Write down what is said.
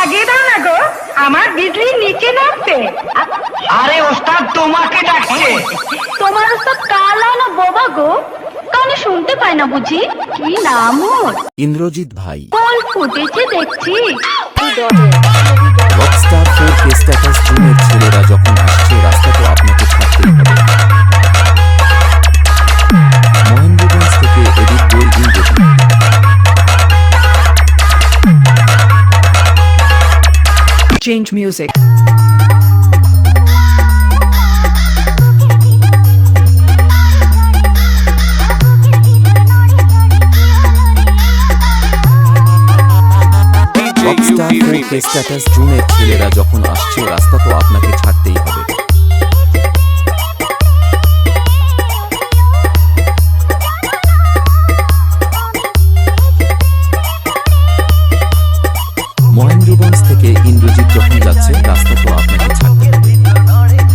লাগিয়ে দাও না গো, আমার বিজলি নিচে নামবে। আরে ওস্তাদ তোমাকে ডাকছে। তোমার ওস্তাদ কালা না বোবা গো? কানে শুনতে পায় না বুঝি? কি নাম ওর? ইন্দ্রজিৎ ভাই। কোল ফুটেছে দেখছি। রকস্টার 4K স্ট্যাটাস জুনের ছেলেরা যখন আসছে রাস্তা তো আপনাকে ছাড়তেই হবে। মহেন্দ্রগঞ্জ থেকে এডিট বই Indrajit. Change music. Rockstar 4K status জুনের ছেলেরা যখন আসছে রাস্তা তো আপনাকে ছাড়তেই হবে। মহেন্দ্রগঞ্জ থেকে ইন্দ্রজিৎ যখন